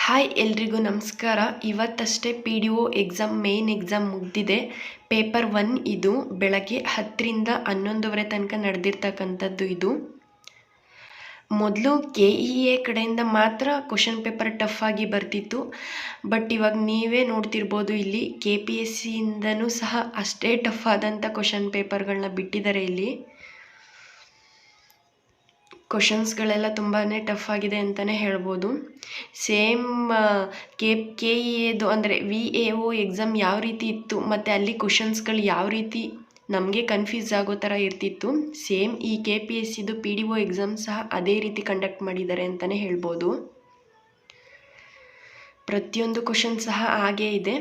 Hi ಎಲ್ರಿಗೂ ನಮಸ್ಕಾರ. ಇವತ್ತಷ್ಟೇ P D O exam main exam ಮುಗ್ದಿದೆ. ಪೇಪರ್ 1 ಇದು ಬೆಳಗ್ಗೆ 10ರಿಂದ 11:30 ತನಕ ನಡೆದಿರ್ತಕ್ಕಂಥದ್ದು. ಇದು ಮೊದಲು KEA ಕಡೆಯಿಂದ ಮಾತ್ರ ಕ್ವಶನ್ ಪೇಪರ್ ಟಫ್ ಆಗಿ ಬರ್ತಿತ್ತು. ಬಟ್ ಇವಾಗ ನೀವೇ ನೋಡ್ತಿರ್ಬೋದು, ಇಲ್ಲಿ KPSCಯಿಂದನೂ ಸಹ ಅಷ್ಟೇ ಟಫ್ ಆದಂಥ ಕ್ವಶನ್ ಪೇಪರ್ಗಳನ್ನ ಬಿಟ್ಟಿದ್ದಾರೆ. ಇಲ್ಲಿ ಕ್ವಶನ್ಸ್ಗಳೆಲ್ಲ ತುಂಬಾ ಟಫ್ ಆಗಿದೆ ಅಂತಲೇ ಹೇಳ್ಬೋದು. ಸೇಮ್ KEAದು ಅಂದರೆ VAO ಎಕ್ಸಾಮ್ ಯಾವ ರೀತಿ ಇತ್ತು ಮತ್ತು ಅಲ್ಲಿ ಕ್ವಶನ್ಸ್ಗಳು ಯಾವ ರೀತಿ ನಮಗೆ ಕನ್ಫ್ಯೂಸ್ ಆಗೋ ಥರ ಇರ್ತಿತ್ತು, ಸೇಮ್ ಈ KPSCದು PDO ಎಕ್ಸಾಮ್ ಸಹ ಅದೇ ರೀತಿ ಕಂಡಕ್ಟ್ ಮಾಡಿದ್ದಾರೆ ಅಂತಲೇ ಹೇಳ್ಬೋದು. ಪ್ರತಿಯೊಂದು ಕ್ವಶನ್ ಸಹ ಹಾಗೇ ಇದೆ.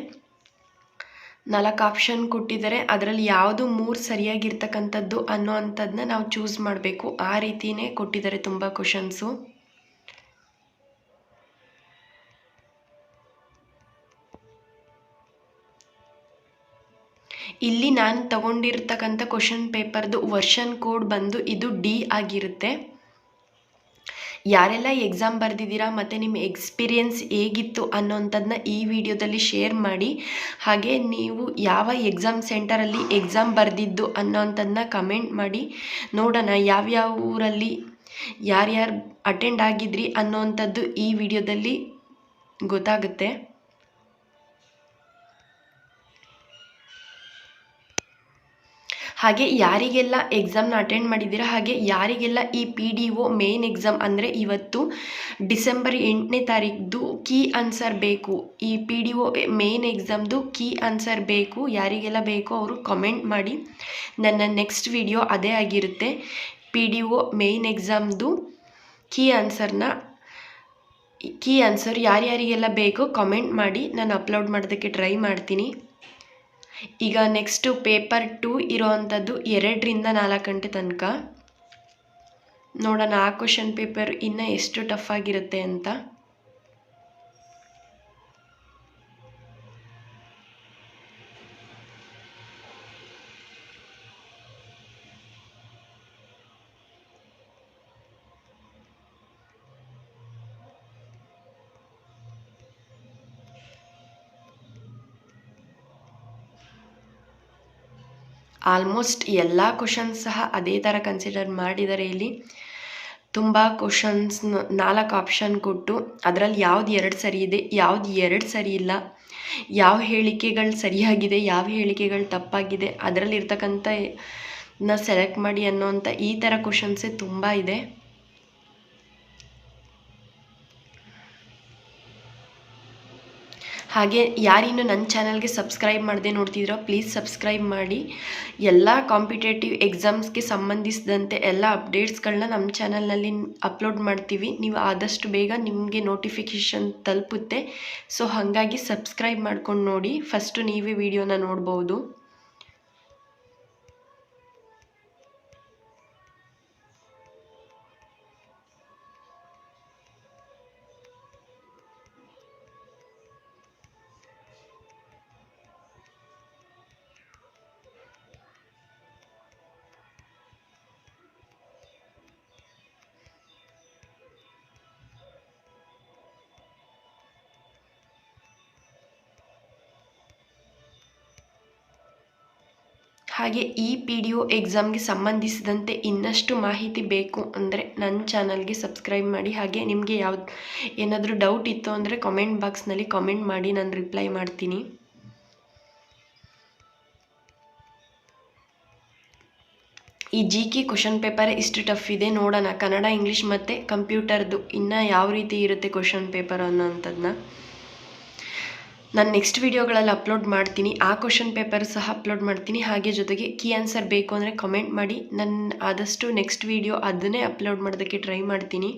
4 ಆಪ್ಷನ್ ಕೊಟ್ಟಿದ್ದಾರೆ. ಅದರಲ್ಲಿ ಯಾವುದು 3 ಸರಿಯಾಗಿರ್ತಕ್ಕಂಥದ್ದು ಅನ್ನೋ ಅಂಥದ್ದನ್ನ ನಾವು ಚೂಸ್ ಮಾಡಬೇಕು. ಆ ರೀತಿಯೇ ಕೊಟ್ಟಿದ್ದಾರೆ ತುಂಬ ಕ್ವಶನ್ಸು. ಇಲ್ಲಿ ನಾನು ತಗೊಂಡಿರ್ತಕ್ಕಂಥ ಕ್ವಶನ್ ಪೇಪರ್ದು ವರ್ಷನ್ ಕೋಡ್ ಬಂದು ಇದು D ಆಗಿರುತ್ತೆ. ಯಾರೆಲ್ಲ ಎಕ್ಸಾಮ್ ಬರೆದಿದ್ದೀರಾ ಮತ್ತು ನಿಮ್ಮ ಎಕ್ಸ್ಪೀರಿಯೆನ್ಸ್ ಹೇಗಿತ್ತು ಅನ್ನೋಂಥದ್ದನ್ನ ಈ ವಿಡಿಯೋದಲ್ಲಿ ಶೇರ್ ಮಾಡಿ. ಹಾಗೆ ನೀವು ಯಾವ ಎಕ್ಸಾಮ್ ಸೆಂಟರಲ್ಲಿ ಎಕ್ಸಾಮ್ ಬರೆದಿದ್ದು ಅನ್ನೋಂಥದ್ದನ್ನ ಕಮೆಂಟ್ ಮಾಡಿ. ನೋಡೋಣ ಯಾವ್ಯಾವ ಊರಲ್ಲಿ ಯಾರ್ಯಾರು ಅಟೆಂಡ್ ಆಗಿದ್ರಿ ಅನ್ನೋವಂಥದ್ದು ಈ ವಿಡಿಯೋದಲ್ಲಿ ಗೊತ್ತಾಗುತ್ತೆ. ಹಾಗೆ ಯಾರಿಗೆಲ್ಲ ಎಕ್ಸಾಮ್ನ ಅಟೆಂಡ್ ಮಾಡಿದ್ದೀರಾ, ಹಾಗೆ ಯಾರಿಗೆಲ್ಲ ಈ PDO ಮೇನ್ ಎಕ್ಸಾಮ್ ಅಂದರೆ ಇವತ್ತು ಡಿಸೆಂಬರ್ 8ನೇ ತಾರೀಕು ಕೀ ಆನ್ಸರ್ ಬೇಕು, ಈ PDO ಮೇನ್ ಎಕ್ಸಾಮ್ದು ಕೀ ಆನ್ಸರ್ ಬೇಕು, ಯಾರಿಗೆಲ್ಲ ಬೇಕೋ ಅವರು ಕಮೆಂಟ್ ಮಾಡಿ. ನನ್ನ ನೆಕ್ಸ್ಟ್ ವಿಡಿಯೋ ಅದೇ ಆಗಿರುತ್ತೆ. PDO ಮೇನ್ ಎಕ್ಸಾಮ್ದು ಕೀ ಆನ್ಸರ್ ಯಾರ್ಯಾರಿಗೆಲ್ಲ ಬೇಕೋ ಕಮೆಂಟ್ ಮಾಡಿ, ನಾನು ಅಪ್ಲೋಡ್ ಮಾಡೋದಕ್ಕೆ ಟ್ರೈ ಮಾಡ್ತೀನಿ. ಈಗ ನೆಕ್ಸ್ಟು ಪೇಪರ್ 2 ಇರೋವಂಥದ್ದು 2ರಿಂದ 4 ಗಂಟೆ ತನಕ. ನೋಡೋಣ ಆ ಕ್ವಶನ್ ಪೇಪರ್ ಇನ್ನೂ ಎಷ್ಟು ಟಫ್ ಆಗಿರುತ್ತೆ ಅಂತ. ಆಲ್ಮೋಸ್ಟ್ ಎಲ್ಲ ಕ್ವಶನ್ಸ್ ಸಹ ಅದೇ ಥರ ಕನ್ಸಿಡರ್ ಮಾಡಿದ್ದಾರೆ. ಇಲ್ಲಿ ತುಂಬ ಕ್ವಶನ್ಸ್ 4 ಆಪ್ಷನ್ ಕೊಟ್ಟು ಅದರಲ್ಲಿ ಯಾವ್ದು 2 ಸರಿ ಇದೆ, ಯಾವ್ದು 2 ಸರಿ ಇಲ್ಲ, ಯಾವ ಹೇಳಿಕೆಗಳು ಸರಿಯಾಗಿದೆ, ಯಾವ ಹೇಳಿಕೆಗಳು ತಪ್ಪಾಗಿದೆ, ಅದರಲ್ಲಿರ್ತಕ್ಕಂಥ ಸೆಲೆಕ್ಟ್ ಮಾಡಿ ಅನ್ನೋವಂಥ ಈ ಥರ ಕ್ವಶನ್ಸೇ ತುಂಬ ಇದೆ. ಹಾಗೆ ಯಾರಿನ್ನೂ ನನ್ನ ಚಾನಲ್ಗೆ ಸಬ್ಸ್ಕ್ರೈಬ್ ಮಾಡದೆ ನೋಡ್ತಿದ್ದೀರೋ ಪ್ಲೀಸ್ ಸಬ್ಸ್ಕ್ರೈಬ್ ಮಾಡಿ. ಎಲ್ಲ ಕಾಂಪಿಟೇಟಿವ್ ಎಕ್ಸಾಮ್ಸ್ಗೆ ಸಂಬಂಧಿಸಿದಂತೆ ಎಲ್ಲ ಅಪ್ಡೇಟ್ಸ್ಗಳನ್ನ ನಮ್ಮ ಚಾನಲ್ನಲ್ಲಿ ಅಪ್ಲೋಡ್ ಮಾಡ್ತೀವಿ. ನೀವು ಆದಷ್ಟು ಬೇಗ ನಿಮಗೆ ನೋಟಿಫಿಕೇಷನ್ ತಲುಪುತ್ತೆ. ಸೊ ಹಾಗಾಗಿ ಸಬ್ಸ್ಕ್ರೈಬ್ ಮಾಡ್ಕೊಂಡು ನೋಡಿ. ಫಸ್ಟು ನೀವೇ ವಿಡಿಯೋನ ನೋಡ್ಬೋದು. ಹಾಗೆ ಈ PDO ಎಕ್ಸಾಮ್ಗೆ ಸಂಬಂಧಿಸಿದಂತೆ ಇನ್ನಷ್ಟು ಮಾಹಿತಿ ಬೇಕು ಅಂದರೆ ನನ್ನ ಚಾನಲ್ಗೆ ಸಬ್ಸ್ಕ್ರೈಬ್ ಮಾಡಿ. ಹಾಗೆ ನಿಮಗೆ ಏನಾದರೂ ಡೌಟ್ ಇತ್ತು ಅಂದರೆ ಕಾಮೆಂಟ್ ಬಾಕ್ಸ್ನಲ್ಲಿ ಕಾಮೆಂಟ್ ಮಾಡಿ, ನಾನು ರಿಪ್ಲೈ ಮಾಡ್ತೀನಿ. ಈ GK ಕ್ವಶನ್ ಪೇಪರ್ ಇಷ್ಟು ಟಫ್ ಇದೆ. ನೋಡೋಣ ಕನ್ನಡ, ಇಂಗ್ಲೀಷ್ ಮತ್ತು ಕಂಪ್ಯೂಟರ್ದು ಇನ್ನು ಯಾವ ರೀತಿ ಇರುತ್ತೆ ಕ್ವಶನ್ ಪೇಪರ್ ಅನ್ನೋಂಥದ್ದನ್ನ ನಾನು ನೆಕ್ಸ್ಟ್ ವಿಡಿಯೋಗಳಲ್ಲಿ ಅಪ್ಲೋಡ್ ಮಾಡ್ತೀನಿ. ಆ ಕ್ವಶನ್ ಪೇಪರ್ ಸಹ ಅಪ್ಲೋಡ್ ಮಾಡ್ತೀನಿ. ಹಾಗೆ ಜೊತೆಗೆ ಕೀ ಆನ್ಸರ್ ಬೇಕು ಅಂದರೆ ಕಮೆಂಟ್ ಮಾಡಿ. ನಾನು ಆದಷ್ಟು ನೆಕ್ಸ್ಟ್ ವಿಡಿಯೋ ಅದನ್ನೇ ಅಪ್ಲೋಡ್ ಮಾಡೋದಕ್ಕೆ ಟ್ರೈ ಮಾಡ್ತೀನಿ.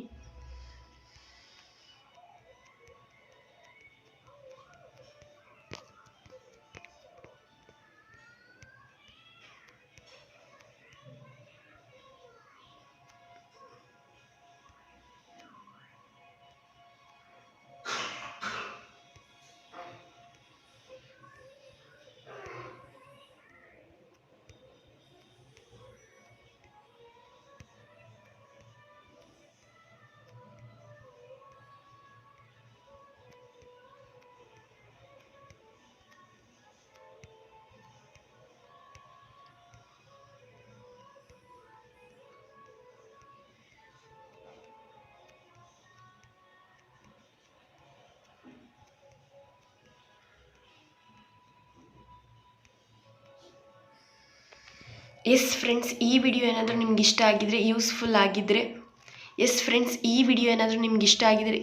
ಎಸ್ ಫ್ರೆಂಡ್ಸ್, ಈ ವಿಡಿಯೋ ಏನಾದರೂ ನಿಮ್ಗೆ ಇಷ್ಟ ಆಗಿದ್ರೆ,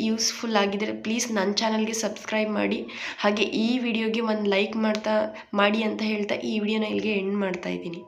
ಯೂಸ್ಫುಲ್ ಆಗಿದ್ರೆ ಪ್ಲೀಸ್ ನನ್ನ ಚಾನಲ್ಗೆ ಸಬ್ಸ್ಕ್ರೈಬ್ ಮಾಡಿ. ಹಾಗೆ ಈ ವಿಡಿಯೋಗೆ ಒಂದು ಲೈಕ್ ಮಾಡಿ ಅಂತ ಹೇಳ್ತಾ ಈ ವಿಡಿಯೋನ ಇಲ್ಲಿಗೆ ಎಂಡ್ ಮಾಡ್ತಾ ಇದ್ದೀನಿ.